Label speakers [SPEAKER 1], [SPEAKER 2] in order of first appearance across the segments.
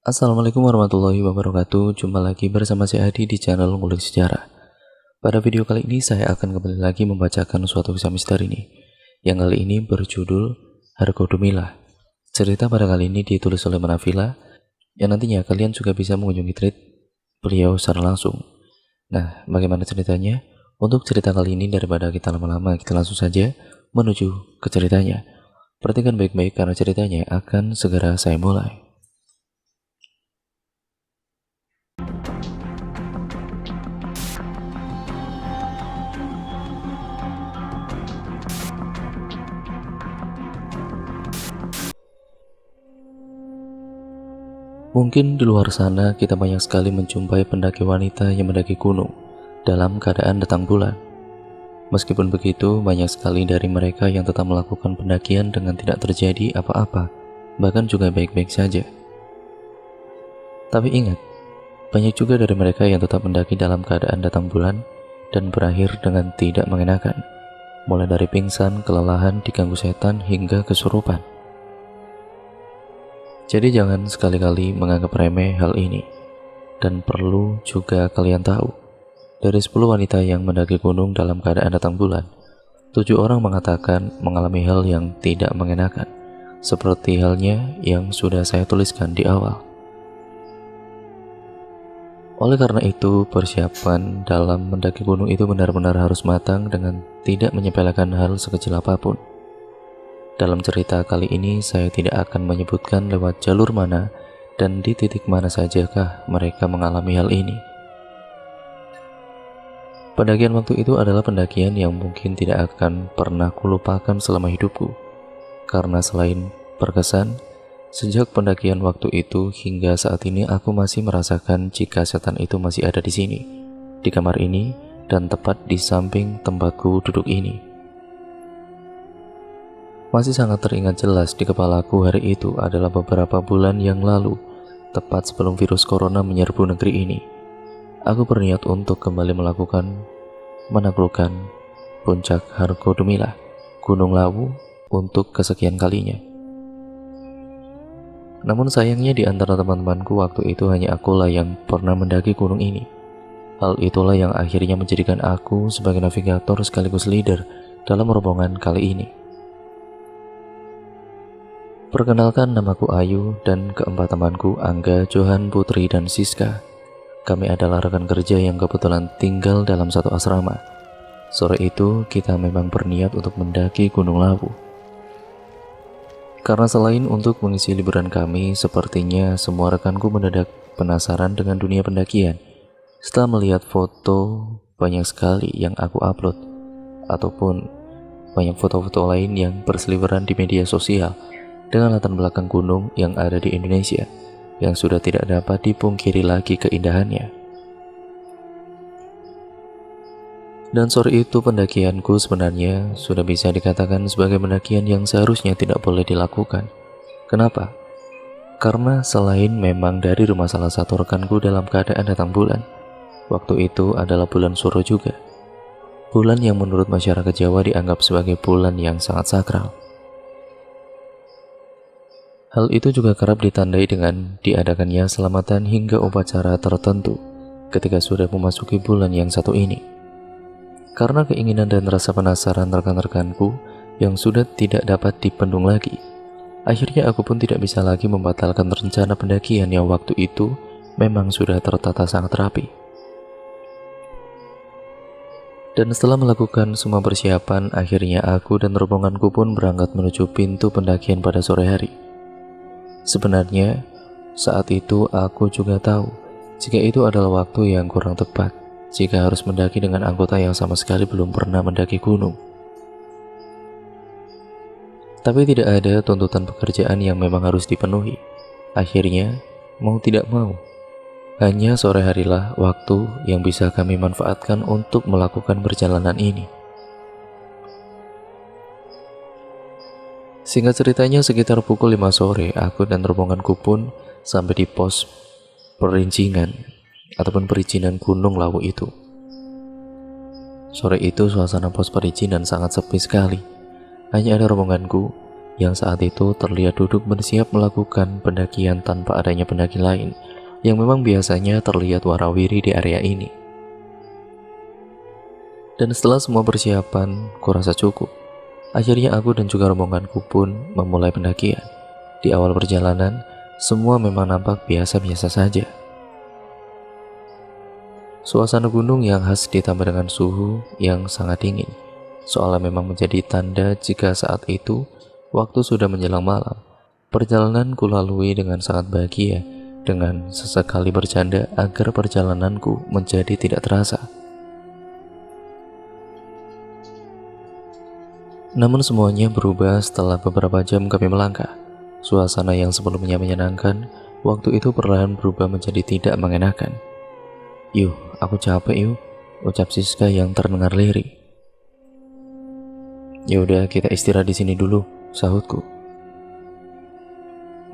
[SPEAKER 1] Assalamualaikum warahmatullahi wabarakatuh. Jumpa lagi bersama saya Adi di channel Ngulik Sejarah. Pada video kali ini saya akan kembali lagi membacakan suatu kisah misteri nih. Yang kali ini berjudul Hargodumilah. Cerita pada kali ini ditulis oleh Manafila, yang nantinya kalian juga bisa mengunjungi thread beliau secara langsung. Nah, bagaimana ceritanya? Untuk cerita kali ini daripada kita lama-lama, kita langsung saja menuju ke ceritanya. Perhatikan baik-baik karena ceritanya akan segera saya mulai. Mungkin di luar sana kita banyak sekali menjumpai pendaki wanita yang mendaki gunung dalam keadaan datang bulan. Meskipun begitu, banyak sekali dari mereka yang tetap melakukan pendakian dengan tidak terjadi apa-apa, bahkan juga baik-baik saja. Tapi ingat, banyak juga dari mereka yang tetap mendaki dalam keadaan datang bulan dan berakhir dengan tidak mengenakan, mulai dari pingsan, kelelahan, diganggu setan, hingga kesurupan. Jadi jangan sekali-kali menganggap remeh hal ini. Dan perlu juga kalian tahu, dari 10 wanita yang mendaki gunung dalam keadaan datang bulan, 7 orang mengatakan mengalami hal yang tidak mengenakan, seperti halnya yang sudah saya tuliskan di awal. Oleh karena itu, persiapan dalam mendaki gunung itu benar-benar harus matang dengan tidak menyepelekan hal sekecil apapun. Dalam cerita kali ini saya tidak akan menyebutkan lewat jalur mana dan di titik mana sajakah mereka mengalami hal ini. Pendakian waktu itu adalah pendakian yang mungkin tidak akan pernah kulupakan selama hidupku. Karena selain berkesan, sejak pendakian waktu itu hingga saat ini aku masih merasakan jika setan itu masih ada di sini, di kamar ini, dan tepat di samping tempatku duduk ini. Masih sangat teringat jelas di kepalaku hari itu adalah beberapa bulan yang lalu, tepat sebelum virus corona menyerbu negeri ini. Aku berniat untuk kembali menaklukkan puncak Hargodumilah, Gunung Lawu untuk kesekian kalinya. Namun sayangnya di antara teman-temanku waktu itu hanya akulah yang pernah mendaki gunung ini. Hal itulah yang akhirnya menjadikan aku sebagai navigator sekaligus leader dalam rombongan kali ini. Perkenalkan, namaku Ayu dan keempat temanku Angga, Johan, Putri, dan Siska. Kami adalah rekan kerja yang kebetulan tinggal dalam satu asrama. Sore itu kita memang berniat untuk mendaki Gunung Lawu. Karena selain untuk mengisi liburan kami, sepertinya semua rekanku mendadak penasaran dengan dunia pendakian. Setelah melihat foto banyak sekali yang aku upload, ataupun banyak foto-foto lain yang berseliweran di media sosial, dengan latar belakang gunung yang ada di Indonesia yang sudah tidak dapat dipungkiri lagi keindahannya. Dan sore itu pendakianku sebenarnya sudah bisa dikatakan sebagai pendakian yang seharusnya tidak boleh dilakukan. Kenapa? Karena selain memang dari rumah salah satu rekanku dalam keadaan datang bulan, waktu itu adalah bulan Suro juga. Bulan yang menurut masyarakat Jawa dianggap sebagai bulan yang sangat sakral. Hal itu juga kerap ditandai dengan diadakannya selamatan hingga upacara tertentu ketika sudah memasuki bulan yang satu ini. Karena keinginan dan rasa penasaran rekan-rekanku yang sudah tidak dapat dibendung lagi, akhirnya aku pun tidak bisa lagi membatalkan rencana pendakian yang waktu itu memang sudah tertata sangat rapi. Dan setelah melakukan semua persiapan, akhirnya aku dan rombonganku pun berangkat menuju pintu pendakian pada sore hari. Sebenarnya, saat itu aku juga tahu jika itu adalah waktu yang kurang tepat jika harus mendaki dengan anggota yang sama sekali belum pernah mendaki gunung. Tapi tidak ada tuntutan pekerjaan yang memang harus dipenuhi. Akhirnya, mau tidak mau, hanya sore harilah waktu yang bisa kami manfaatkan untuk melakukan perjalanan ini. Singkat ceritanya, sekitar pukul 5 sore, aku dan rombonganku pun sampai di pos perizinan Gunung Lawu itu. Sore itu suasana pos perizinan sangat sepi sekali. Hanya ada rombonganku yang saat itu terlihat duduk bersiap melakukan pendakian tanpa adanya pendaki lain yang memang biasanya terlihat warawiri di area ini. Dan setelah semua persiapan kurasa cukup, akhirnya aku dan juga rombonganku pun memulai pendakian. Di awal perjalanan, semua memang nampak biasa-biasa saja. Suasana gunung yang khas ditambah dengan suhu yang sangat dingin, seolah memang menjadi tanda jika saat itu waktu sudah menjelang malam. Perjalanan ku lalui dengan sangat bahagia, dengan sesekali bercanda agar perjalananku menjadi tidak terasa. Namun semuanya berubah setelah beberapa jam kami melangkah. Suasana yang sebelumnya menyenangkan, waktu itu perlahan berubah menjadi tidak mengenakan. "Yuh, aku capek yuk," ucap Siska yang terdengar lirih. "Ya udah, kita istirahat di sini dulu," sahutku.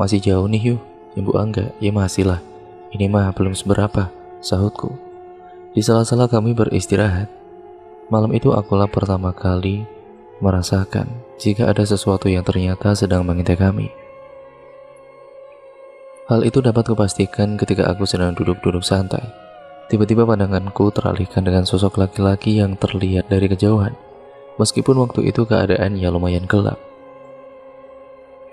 [SPEAKER 1] "Masih jauh nih yuk," Ibu Angga. "Ya masih lah, ini mah belum seberapa," sahutku. Di sela-sela kami beristirahat, malam itu akulah pertama kali merasakan jika ada sesuatu yang ternyata sedang mengintai kami. Hal itu dapat kupastikan ketika aku sedang duduk-duduk santai. Tiba-tiba pandanganku teralihkan dengan sosok laki-laki yang terlihat dari kejauhan, meskipun waktu itu keadaannya lumayan gelap.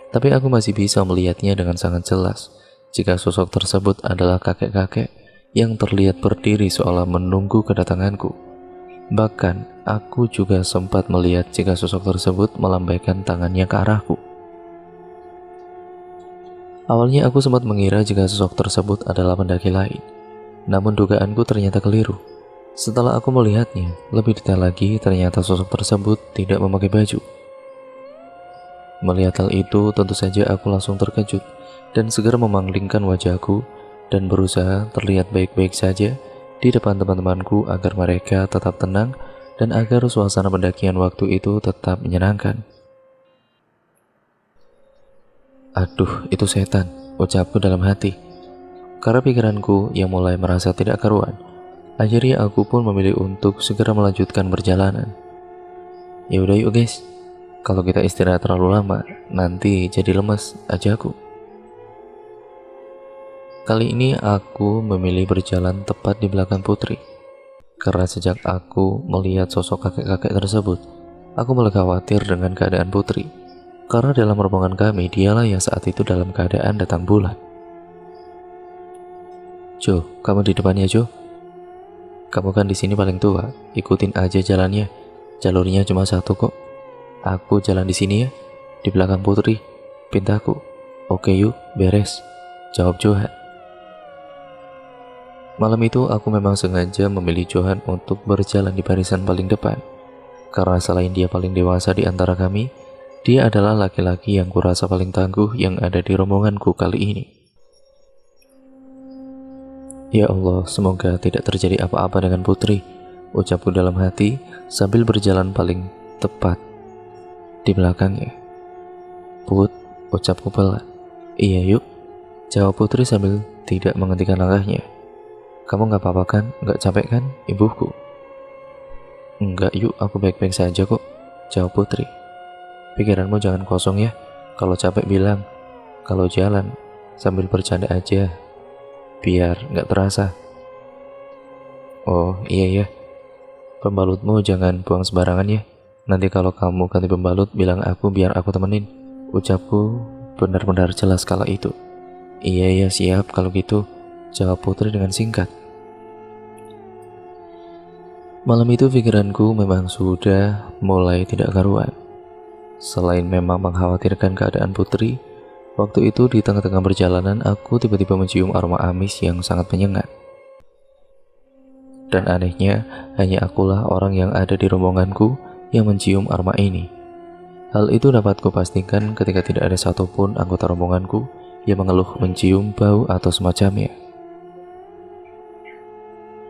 [SPEAKER 1] Tapi aku masih bisa melihatnya dengan sangat jelas jika sosok tersebut adalah kakek-kakek yang terlihat berdiri seolah menunggu kedatanganku. Bahkan aku juga sempat melihat jika sosok tersebut melambaikan tangannya ke arahku. Awalnya aku sempat mengira jika sosok tersebut adalah pendaki lain, namun dugaanku ternyata keliru. Setelah aku melihatnya lebih detail lagi, ternyata sosok tersebut tidak memakai baju. Melihat hal itu, tentu saja aku langsung terkejut dan segera memanglingkan wajahku dan berusaha terlihat baik-baik saja di depan teman-temanku agar mereka tetap tenang dan agar suasana pendakian waktu itu tetap menyenangkan. "Aduh, itu setan," ucapku dalam hati. Karena pikiranku yang mulai merasa tidak karuan, akhirnya aku pun memilih untuk segera melanjutkan perjalanan. "Ya udah yuk guys, kalau kita istirahat terlalu lama, nanti jadi lemas," ajaku. Kali ini aku memilih berjalan tepat di belakang Putri, karena sejak aku melihat sosok kakek-kakek tersebut, aku mulai khawatir dengan keadaan Putri, karena dalam rombongan kami dialah yang saat itu dalam keadaan datang bulan. "Jo, kamu di depannya Jo. Kamu kan di sini paling tua, ikutin aja jalannya. Jalurnya cuma satu kok. Aku jalan di sini ya, di belakang Putri," pintaku. "Oke yuk, beres," jawab Johan. Malam itu aku memang sengaja memilih Johan untuk berjalan di barisan paling depan, karena selain dia paling dewasa di antara kami, dia adalah laki-laki yang kurasa paling tangguh yang ada di rombonganku kali ini. "Ya Allah, semoga tidak terjadi apa-apa dengan Putri," ucapku dalam hati sambil berjalan paling tepat di belakangnya. "Put," ucapku pelan. "Iya yuk," jawab Putri sambil tidak menghentikan langkahnya. "Kamu gak apa-apa kan? Gak capek kan, ibuku?" "Enggak yuk, aku baik-baik saja kok," jawab Putri. "Pikiranmu jangan kosong ya, kalau capek bilang, kalau jalan sambil bercanda aja, biar gak terasa." "Oh iya ya, pembalutmu jangan buang sembarangan ya, nanti kalau kamu ganti pembalut bilang aku biar aku temenin," ucapku benar-benar jelas kala itu. "Iya ya, siap kalau gitu," jawab Putri dengan singkat. Malam itu pikiranku memang sudah mulai tidak karuan. Selain memang mengkhawatirkan keadaan Putri, waktu itu di tengah-tengah perjalanan aku tiba-tiba mencium aroma amis yang sangat menyengat. Dan anehnya, hanya akulah orang yang ada di rombonganku yang mencium aroma ini. Hal itu dapat kupastikan ketika tidak ada satupun anggota rombonganku yang mengeluh mencium bau atau semacamnya.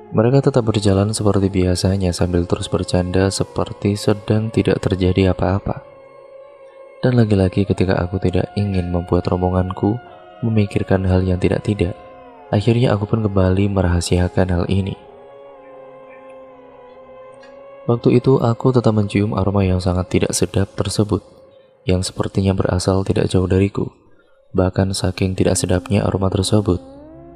[SPEAKER 1] Mereka tetap berjalan seperti biasanya sambil terus bercanda seperti sedang tidak terjadi apa-apa. Dan lagi-lagi ketika aku tidak ingin membuat rombonganku memikirkan hal yang tidak-tidak, akhirnya aku pun kembali merahasiakan hal ini. Waktu itu aku tetap mencium aroma yang sangat tidak sedap tersebut, yang sepertinya berasal tidak jauh dariku. Bahkan saking tidak sedapnya aroma tersebut,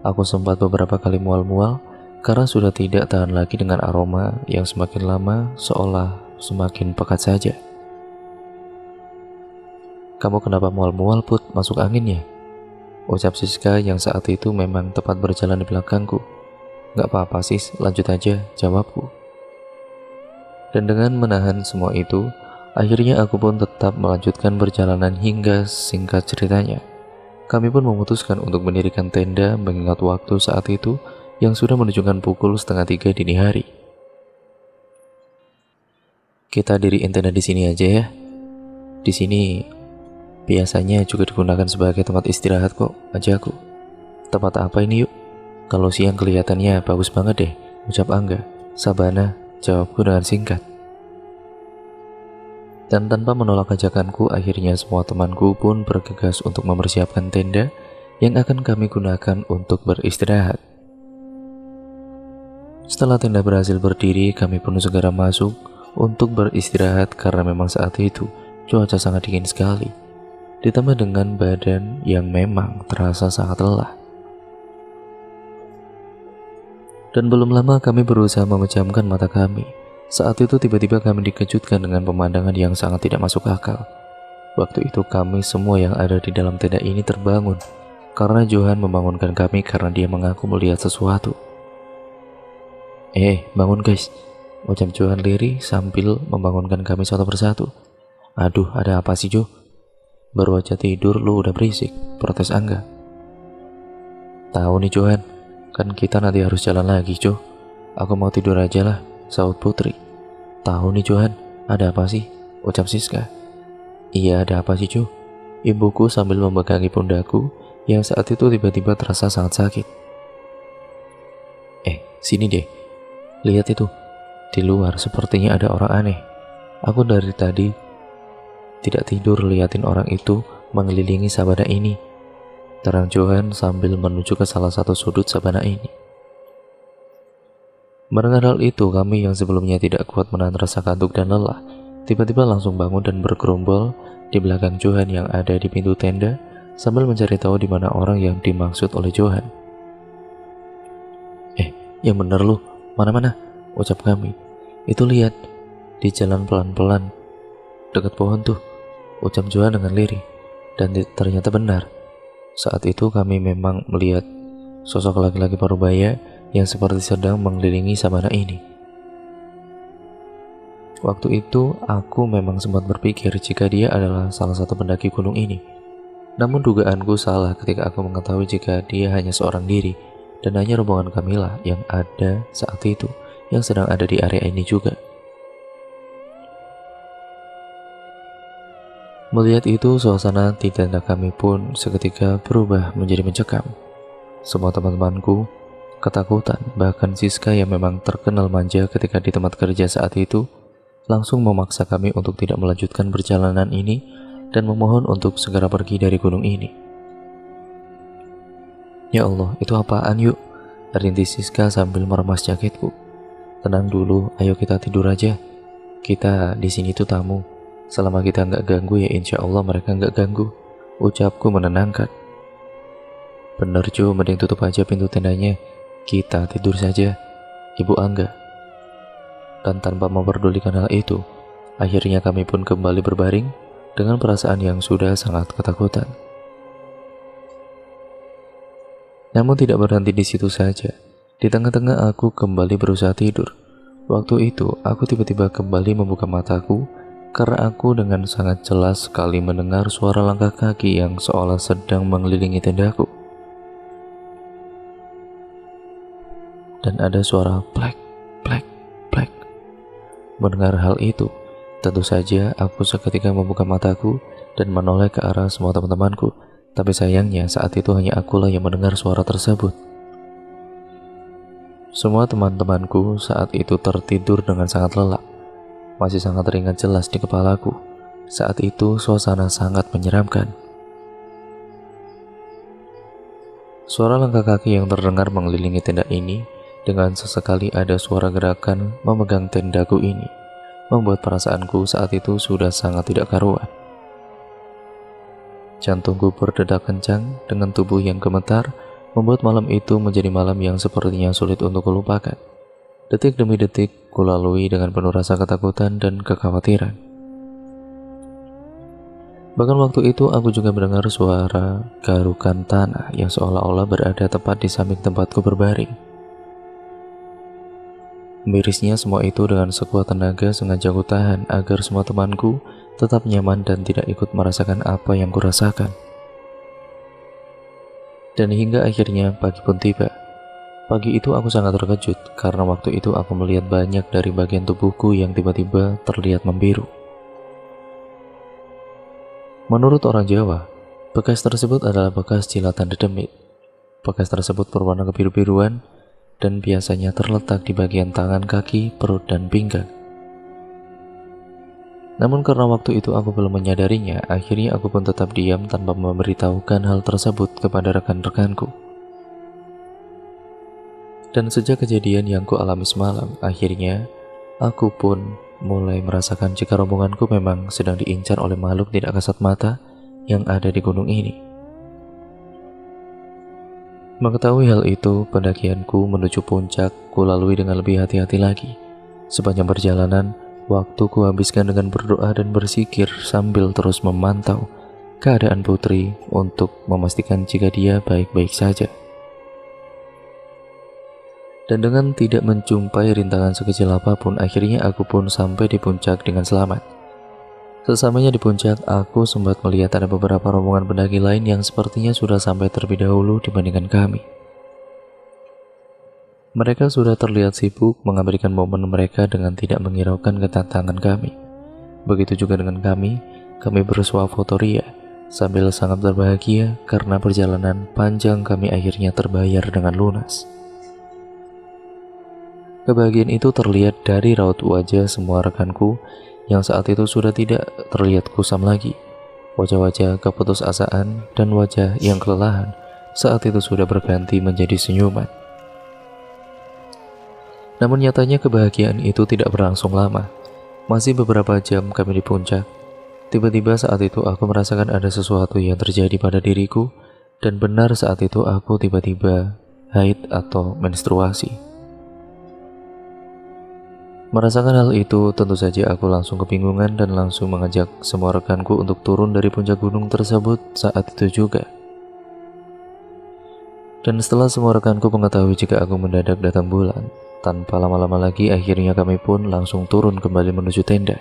[SPEAKER 1] aku sempat beberapa kali mual-mual karena sudah tidak tahan lagi dengan aroma yang semakin lama seolah semakin pekat saja. "Kamu kenapa mual-mual, Put? Masuk angin ya?" ucap Siska yang saat itu memang tepat berjalan di belakangku. "Gak apa-apa sis, lanjut aja," jawabku. Dan dengan menahan semua itu, akhirnya aku pun tetap melanjutkan perjalanan hingga singkat ceritanya, kami pun memutuskan untuk mendirikan tenda mengingat waktu saat itu yang sudah menunjukkan pukul 2:30 dini hari. "Kita diriin tenda di sini aja ya. Di sini biasanya juga digunakan sebagai tempat istirahat kok," ajakku. "Tempat apa ini yuk? Kalau siang kelihatannya bagus banget deh," ucap Angga. "Sabana," jawabku dengan singkat. Dan tanpa menolak ajakanku, akhirnya semua temanku pun bergegas untuk mempersiapkan tenda yang akan kami gunakan untuk beristirahat. Setelah tenda berhasil berdiri, kami pun segera masuk untuk beristirahat karena memang saat itu cuaca sangat dingin sekali, ditambah dengan badan yang memang terasa sangat lelah. Dan belum lama kami berusaha memejamkan mata kami. Saat itu tiba-tiba kami dikejutkan dengan pemandangan yang sangat tidak masuk akal. Waktu itu kami semua yang ada di dalam tenda ini terbangun karena Johan membangunkan kami karena dia mengaku melihat sesuatu. Bangun guys," ucap Johan lirih sambil membangunkan kami satu persatu. "Aduh, ada apa sih Jo? Baru aja tidur lu udah berisik," protes Angga. "Tahu nih Johan, kan kita nanti harus jalan lagi Jo. Aku mau tidur aja lah," saut Putri. "Tahu nih Johan, ada apa sih?" ucap Siska. "Iya, ada apa sih Jo?" ibuku sambil memegangi pundakku yang saat itu tiba-tiba terasa sangat sakit. Sini deh. Lihat itu, di luar sepertinya ada orang aneh. Aku dari tadi tidak tidur liatin orang itu mengelilingi sabana ini," terang Johan sambil menuju ke salah satu sudut sabana ini. Mendengar hal itu, kami yang sebelumnya tidak kuat menahan rasa kantuk dan lelah, tiba-tiba langsung bangun dan bergerombol di belakang Johan yang ada di pintu tenda sambil mencari tahu di mana orang yang dimaksud oleh Johan. "Yang bener lu, mana-mana," ucap kami. "Itu lihat, di jalan pelan-pelan, dekat pohon tuh," ucap Johan dengan lirih. Dan ternyata benar. Saat itu kami memang melihat sosok laki-laki parubaya yang seperti sedang mengelilingi sabana ini. Waktu itu aku memang sempat berpikir jika dia adalah salah satu pendaki gunung ini. Namun dugaanku salah ketika aku mengetahui jika dia hanya seorang diri dan hanya rombongan Kamila yang ada saat itu yang sedang ada di area ini juga. Melihat itu, suasana di tenda kami pun seketika berubah menjadi mencekam. Semua teman-temanku ketakutan, bahkan Siska yang memang terkenal manja ketika di tempat kerja saat itu langsung memaksa kami untuk tidak melanjutkan perjalanan ini dan memohon untuk segera pergi dari gunung ini. "Ya Allah, itu apaan yuk?" rintis Siska sambil meremas jaketku. "Tenang dulu, ayo kita tidur aja. Kita di sini tuh tamu. Selama kita nggak ganggu ya insya Allah mereka nggak ganggu," ucapku menenangkan. "Bener Jo, mending tutup aja pintu tendanya. Kita tidur saja," Ibu Angga. Dan tanpa memperdulikan hal itu, akhirnya kami pun kembali berbaring dengan perasaan yang sudah sangat ketakutan. Namun tidak berhenti di situ saja. Di tengah-tengah aku kembali berusaha tidur. Waktu itu aku tiba-tiba kembali membuka mataku karena aku dengan sangat jelas sekali mendengar suara langkah kaki yang seolah sedang mengelilingi tendaku. Dan ada suara plek, plek, plek. Mendengar hal itu, tentu saja aku seketika membuka mataku dan menoleh ke arah semua teman-temanku. Tapi sayangnya saat itu hanya akulah yang mendengar suara tersebut. Semua teman-temanku saat itu tertidur dengan sangat lelap. Masih sangat teringat jelas di kepalaku. Saat itu suasana sangat menyeramkan. Suara langkah kaki yang terdengar mengelilingi tenda ini, dengan sesekali ada suara gerakan memegang tendaku ini, membuat perasaanku saat itu sudah sangat tidak karuan. Jantungku berdetak kencang dengan tubuh yang gemetar, membuat malam itu menjadi malam yang sepertinya sulit untuk kulupakan. Detik demi detik, kulalui dengan penuh rasa ketakutan dan kekhawatiran. Bahkan waktu itu aku juga mendengar suara garukan tanah yang seolah-olah berada tepat di samping tempatku berbaring. Mirisnya semua itu dengan sekuat tenaga sengaja ku tahan agar semua temanku tetap nyaman dan tidak ikut merasakan apa yang kurasakan. Dan hingga akhirnya pagi pun tiba. Pagi itu aku sangat terkejut karena waktu itu aku melihat banyak dari bagian tubuhku yang tiba-tiba terlihat membiru. Menurut orang Jawa, bekas tersebut adalah bekas cilatan dedemit. Bekas tersebut berwarna kebiru-biruan dan biasanya terletak di bagian tangan, kaki, perut, dan pinggang. Namun karena waktu itu aku belum menyadarinya, akhirnya aku pun tetap diam tanpa memberitahukan hal tersebut kepada rekan-rekanku. Dan sejak kejadian yang ku alami semalam, akhirnya aku pun mulai merasakan jika rombonganku memang sedang diincar oleh makhluk tidak kasat mata yang ada di gunung ini. Mengetahui hal itu, pendakianku menuju puncak kulalui dengan lebih hati-hati lagi. Sepanjang perjalanan, waktu kuhabiskan dengan berdoa dan berzikir sambil terus memantau keadaan putri untuk memastikan jika dia baik-baik saja. Dan dengan tidak menjumpai rintangan sekecil apapun, akhirnya aku pun sampai di puncak dengan selamat. Sesamanya di puncak, aku sempat melihat ada beberapa rombongan pendaki lain yang sepertinya sudah sampai terlebih dahulu dibandingkan kami. Mereka sudah terlihat sibuk mengabadikan momen mereka dengan tidak menghiraukan kedatangan kami. Begitu juga dengan kami bersuah foto ria sambil sangat berbahagia karena perjalanan panjang kami akhirnya terbayar dengan lunas. Kebahagiaan itu terlihat dari raut wajah semua rekanku yang saat itu sudah tidak terlihat kusam lagi. Wajah-wajah keputusasaan dan wajah yang kelelahan saat itu sudah berganti menjadi senyuman. Namun nyatanya kebahagiaan itu tidak berlangsung lama. Masih beberapa jam kami di puncak. Tiba-tiba saat itu aku merasakan ada sesuatu yang terjadi pada diriku, dan benar saat itu aku tiba-tiba haid atau menstruasi. Merasakan hal itu, tentu saja aku langsung kebingungan dan langsung mengajak semua rekanku untuk turun dari puncak gunung tersebut saat itu juga. Dan setelah semua rekanku mengetahui jika aku mendadak datang bulan, tanpa lama-lama lagi akhirnya kami pun langsung turun kembali menuju tenda.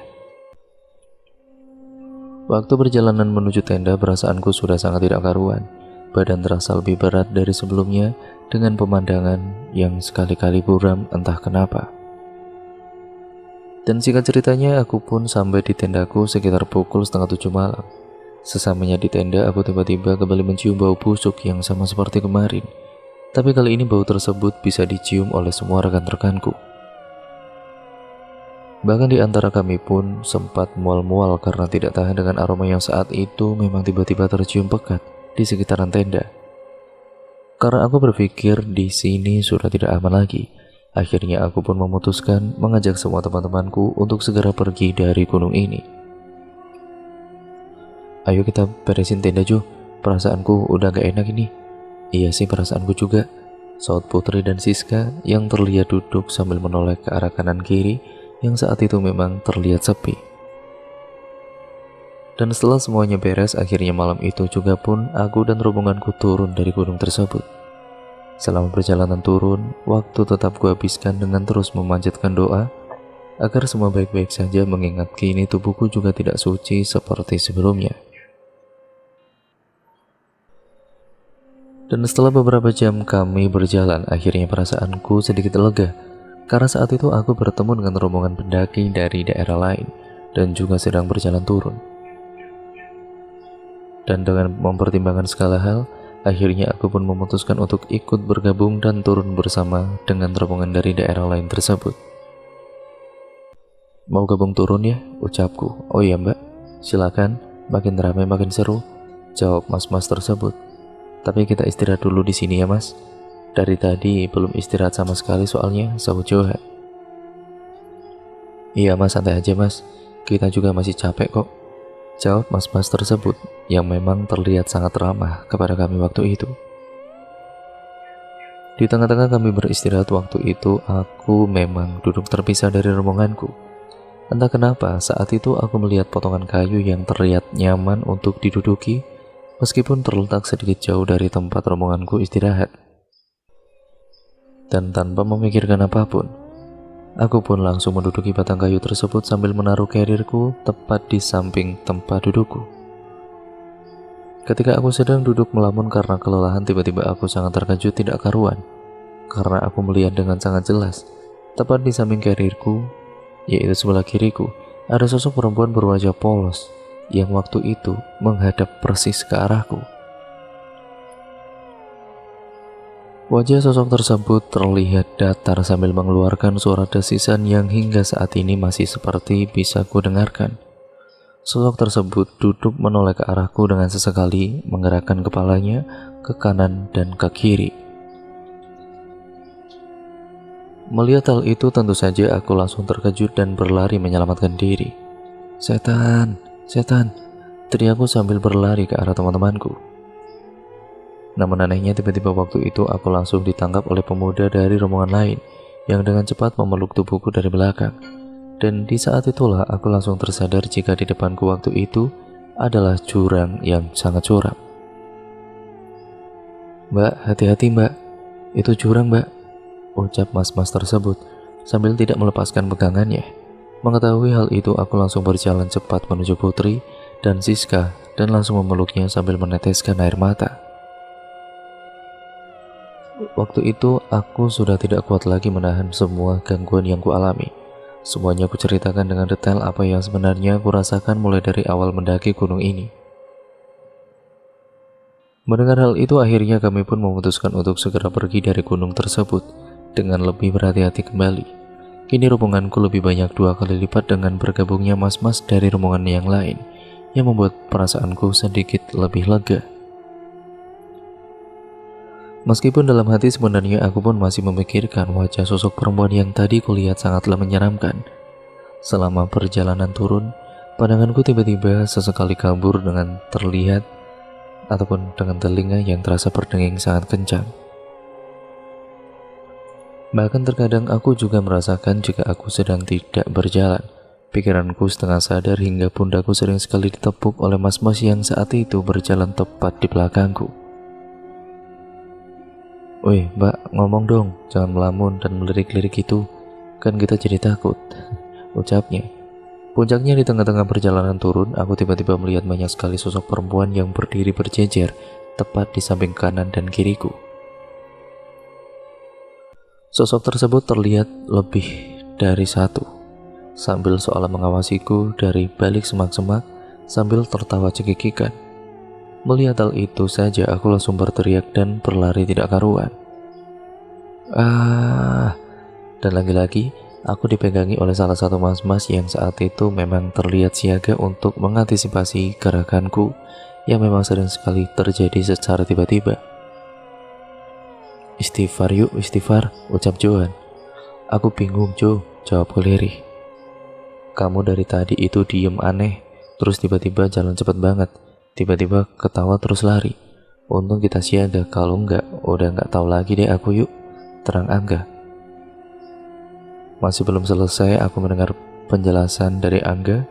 [SPEAKER 1] Waktu perjalanan menuju tenda, perasaanku sudah sangat tidak karuan. Badan terasa lebih berat dari sebelumnya dengan pemandangan yang sekali-kali buram entah kenapa. Dan singkat ceritanya, aku pun sampai di tendaku sekitar pukul 6:30 malam. Sesamanya di tenda, aku tiba-tiba kembali mencium bau busuk yang sama seperti kemarin. Tapi kali ini bau tersebut bisa dicium oleh semua rekan-rekanku. Bahkan di antara kami pun sempat mual-mual karena tidak tahan dengan aroma yang saat itu memang tiba-tiba tercium pekat di sekitaran tenda. Karena aku berpikir di sini sudah tidak aman lagi, akhirnya aku pun memutuskan mengajak semua teman-temanku untuk segera pergi dari gunung ini. Ayo kita beresin tenda, Jo. Perasaanku udah gak enak ini. Iya sih, perasaanku juga, saut Putri dan Siska yang terlihat duduk sambil menoleh ke arah kanan kiri yang saat itu memang terlihat sepi. Dan setelah semuanya beres, akhirnya malam itu juga pun aku dan rombonganku turun dari gunung tersebut. Selama perjalanan turun, waktu tetap kuhabiskan dengan terus memanjatkan doa agar semua baik-baik saja, mengingat kini tubuhku juga tidak suci seperti sebelumnya. Dan setelah beberapa jam kami berjalan, akhirnya perasaanku sedikit lega karena saat itu aku bertemu dengan rombongan pendaki dari daerah lain dan juga sedang berjalan turun. Dan dengan mempertimbangkan segala hal, akhirnya aku pun memutuskan untuk ikut bergabung dan turun bersama dengan rombongan dari daerah lain tersebut. Mau gabung turun ya? Ucapku. Oh iya mbak, silakan, makin ramai makin seru, jawab mas-mas tersebut. Tapi kita istirahat dulu di sini ya mas. Dari tadi belum istirahat sama sekali soalnya, sahut Johan. Iya mas, santai aja mas, kita juga masih capek kok, jawab mas-mas tersebut yang memang terlihat sangat ramah kepada kami waktu itu. Di tengah-tengah kami beristirahat waktu itu, aku memang duduk terpisah dari rombonganku. Entah kenapa, saat itu aku melihat potongan kayu yang terlihat nyaman untuk diduduki, meskipun terletak sedikit jauh dari tempat rombonganku istirahat. Dan tanpa memikirkan apapun, aku pun langsung menduduki batang kayu tersebut sambil menaruh karirku tepat di samping tempat dudukku. Ketika aku sedang duduk melamun karena kelelahan, tiba-tiba aku sangat terkejut tidak karuan, karena aku melihat dengan sangat jelas, tepat di samping karirku, yaitu sebelah kiriku, ada sosok perempuan berwajah polos yang waktu itu menghadap persis ke arahku. Wajah sosok tersebut terlihat datar sambil mengeluarkan suara desisan yang hingga saat ini masih seperti bisa ku dengarkan. Sosok tersebut duduk menoleh ke arahku dengan sesekali menggerakkan kepalanya ke kanan dan ke kiri. Melihat hal itu tentu saja aku langsung terkejut dan berlari menyelamatkan diri. "Setan, setan!" teriakku sambil berlari ke arah teman-temanku. Namun anehnya tiba-tiba waktu itu aku langsung ditangkap oleh pemuda dari rombongan lain yang dengan cepat memeluk tubuhku dari belakang. Dan di saat itulah aku langsung tersadar jika di depanku waktu itu adalah jurang yang sangat curam. "Mbak, hati-hati mbak, itu jurang mbak," ucap mas-mas tersebut sambil tidak melepaskan pegangannya. Mengetahui hal itu aku langsung berjalan cepat menuju Putri dan Siska dan langsung memeluknya sambil meneteskan air mata. Waktu itu aku sudah tidak kuat lagi menahan semua gangguan yang kualami. Semuanya aku ceritakan dengan detail apa yang sebenarnya aku rasakan mulai dari awal mendaki gunung ini. Mendengar hal itu akhirnya kami pun memutuskan untuk segera pergi dari gunung tersebut dengan lebih berhati-hati kembali. Kini rombonganku lebih banyak 2 kali lipat dengan bergabungnya mas-mas dari rombongan yang lain, yang membuat perasaanku sedikit lebih lega. Meskipun dalam hati sebenarnya aku pun masih memikirkan wajah sosok perempuan yang tadi kulihat sangatlah menyeramkan. Selama perjalanan turun, pandanganku tiba-tiba sesekali kabur dengan terlihat ataupun dengan telinga yang terasa berdenging sangat kencang. Bahkan terkadang aku juga merasakan jika aku sedang tidak berjalan. Pikiranku setengah sadar hingga pundakku sering sekali ditepuk oleh mas-mas yang saat itu berjalan tepat di belakangku. "Woi mbak, ngomong dong, jangan melamun dan melirik-lirik itu, kan kita jadi takut," ucapnya. Puncaknya di tengah-tengah perjalanan turun, aku tiba-tiba melihat banyak sekali sosok perempuan yang berdiri berjejer tepat di samping kanan dan kiriku. Sosok tersebut terlihat lebih dari satu, sambil seolah mengawasiku dari balik semak-semak sambil tertawa cekikikan. Melihat hal itu saja aku langsung berteriak dan berlari tidak karuan. Dan lagi-lagi aku dipegangi oleh salah satu mas-mas yang saat itu memang terlihat siaga untuk mengantisipasi gerakanku yang memang sering sekali terjadi secara tiba-tiba. "Istighfar yuk, istighfar," ucap Johan. "Aku bingung Jo," jawabku lirih. "Kamu dari tadi itu diem aneh, terus tiba-tiba jalan cepet banget. Tiba-tiba ketawa terus lari. Untung kita siaga, kalau enggak udah enggak tahu lagi deh aku yuk," terang Angga. Masih belum selesai aku mendengar penjelasan dari Angga,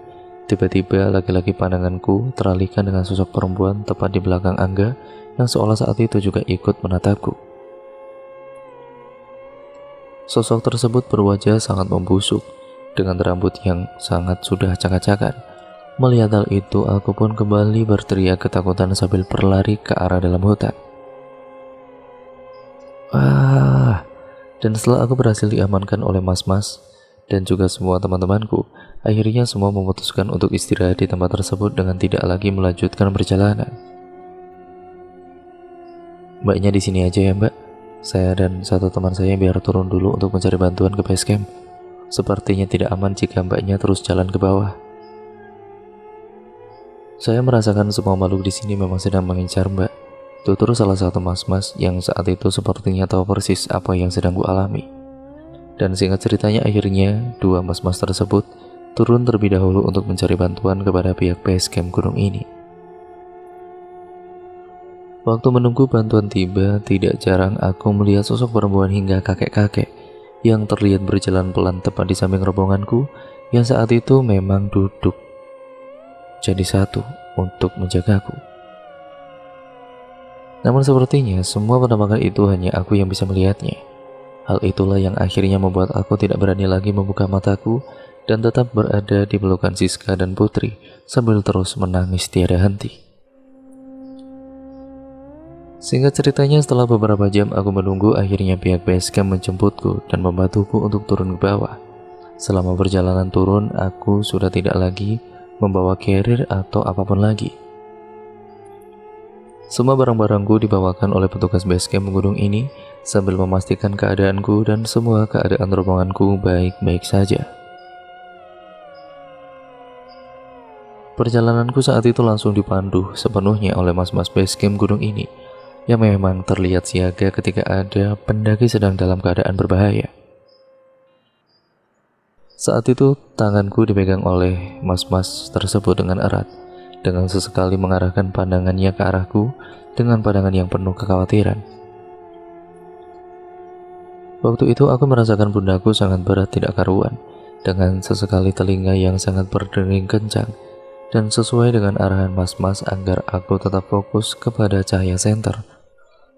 [SPEAKER 1] tiba-tiba lagi-lagi pandanganku teralihkan dengan sosok perempuan tepat di belakang Angga yang seolah saat itu juga ikut menatapku. Sosok tersebut berwajah sangat membusuk dengan rambut yang sangat sudah acak-acakan. Melihat hal itu, aku pun kembali berteriak ketakutan sambil berlari ke arah dalam hutan. Dan setelah aku berhasil diamankan oleh mas-mas dan juga semua teman-temanku, akhirnya semua memutuskan untuk istirahat di tempat tersebut dengan tidak lagi melanjutkan perjalanan. "Mbaknya di sini aja ya mbak, saya dan satu teman saya biar turun dulu untuk mencari bantuan ke base camp. Sepertinya tidak aman jika mbaknya terus jalan ke bawah." Saya merasakan semua makhluk di sini memang sedang mengincar mbak, tutur salah satu mas-mas yang saat itu sepertinya tahu persis apa yang sedang ku alami. Dan singkat ceritanya akhirnya 2 mas-mas tersebut turun terlebih dahulu untuk mencari bantuan kepada pihak base camp gunung ini. Waktu menunggu bantuan tiba, tidak jarang aku melihat sosok perempuan hingga kakek-kakek yang terlihat berjalan pelan tepat di samping rombonganku yang saat itu memang duduk jadi satu untuk menjagaku. Namun sepertinya semua penampakan itu hanya aku yang bisa melihatnya. Hal itulah yang akhirnya membuat aku tidak berani lagi membuka mataku dan tetap berada di pelukan Siska dan Putri sambil terus menangis tiada henti. Singkat ceritanya, setelah beberapa jam aku menunggu, akhirnya pihak base camp menjemputku dan membantuku untuk turun ke bawah. Selama perjalanan turun, aku sudah tidak lagi membawa carrier atau apapun lagi. Semua barang-barangku dibawakan oleh petugas base camp gunung ini sambil memastikan keadaanku dan semua keadaan rombonganku baik-baik saja. Perjalananku saat itu langsung dipandu sepenuhnya oleh mas-mas base camp gunung ini yang memang terlihat siaga ketika ada pendaki sedang dalam keadaan berbahaya. Saat itu tanganku dipegang oleh mas-mas tersebut dengan erat, dengan sesekali mengarahkan pandangannya ke arahku dengan pandangan yang penuh kekhawatiran. Waktu itu aku merasakan pundaku sangat berat tidak karuan, dengan sesekali telinga yang sangat berdering kencang, dan sesuai dengan arahan mas-mas agar aku tetap fokus kepada cahaya senter.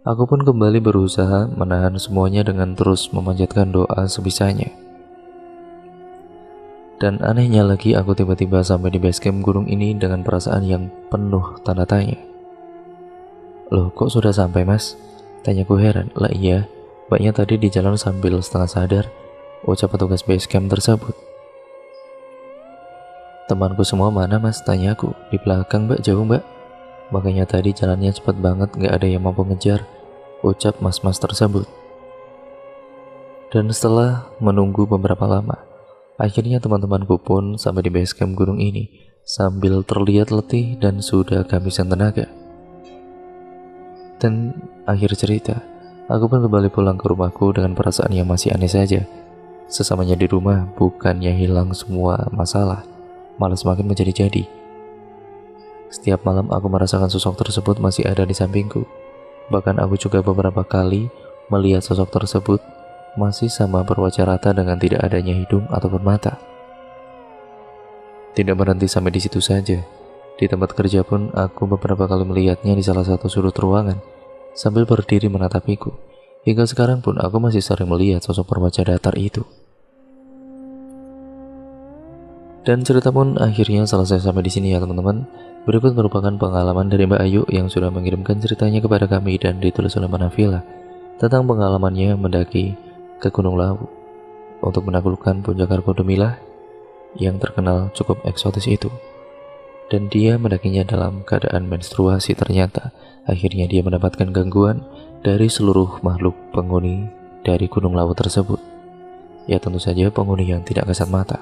[SPEAKER 1] Aku pun kembali berusaha menahan semuanya dengan terus memanjatkan doa sebisanya. Dan anehnya lagi, aku tiba-tiba sampai di base camp gunung ini dengan perasaan yang penuh tanda tanya. "Loh, kok sudah sampai, Mas?" Tanyaku heran. "Lah iya, mbaknya tadi di jalan sambil setengah sadar," ucap petugas base camp tersebut. "Temanku semua mana, Mas?" tanyaku. "Di belakang, Mbak, jauh, Mbak. Makanya tadi jalannya cepat banget, gak ada yang mampu ngejar," ucap mas-mas tersebut. Dan setelah menunggu beberapa lama, akhirnya teman-temanku pun sampai di base camp gunung ini sambil terlihat letih dan sudah kehabisan tenaga. Dan akhir cerita, aku pun kembali pulang ke rumahku dengan perasaan yang masih aneh saja. Sesamanya di rumah, bukannya hilang semua masalah, malah semakin menjadi-jadi. Setiap malam aku merasakan sosok tersebut masih ada di sampingku. Bahkan aku juga beberapa kali melihat sosok tersebut masih sama berwajah rata dengan tidak adanya hidung ataupun mata. Tidak berhenti sampai di situ saja. Di tempat kerja pun aku beberapa kali melihatnya di salah satu sudut ruangan sambil berdiri menatapiku. Hingga sekarang pun aku masih sering melihat sosok berwajah datar itu. Dan cerita pun akhirnya selesai sampai di sini ya teman-teman. Berikut merupakan pengalaman dari Mbak Ayu yang sudah mengirimkan ceritanya kepada kami dan ditulis oleh Manavila tentang pengalamannya mendaki ke Gunung Lawu untuk menaklukkan puncak Argodomilah yang terkenal cukup eksotis itu. Dan dia mendakinya dalam keadaan menstruasi. Ternyata akhirnya dia mendapatkan gangguan dari seluruh makhluk penghuni dari Gunung Lawu tersebut. Ya tentu saja penghuni yang tidak kasat mata.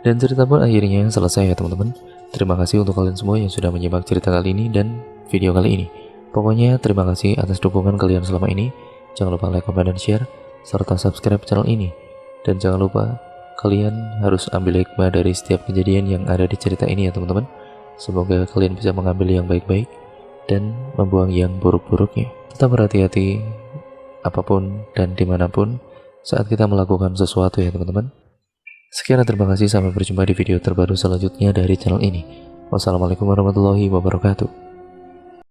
[SPEAKER 1] Dan cerita pun akhirnya selesai ya teman-teman. Terima kasih untuk kalian semua yang sudah menyimak cerita kali ini dan video kali ini. Pokoknya terima kasih atas dukungan kalian selama ini. Jangan lupa like, comment, dan share, serta subscribe channel ini. Dan jangan lupa kalian harus ambil hikmah dari setiap kejadian yang ada di cerita ini ya teman-teman. Semoga kalian bisa mengambil yang baik-baik dan membuang yang buruk-buruknya. Tetap berhati-hati apapun dan dimanapun saat kita melakukan sesuatu ya teman-teman. Sekian dan terima kasih, sampai berjumpa di video terbaru selanjutnya dari channel ini. Wassalamualaikum warahmatullahi wabarakatuh.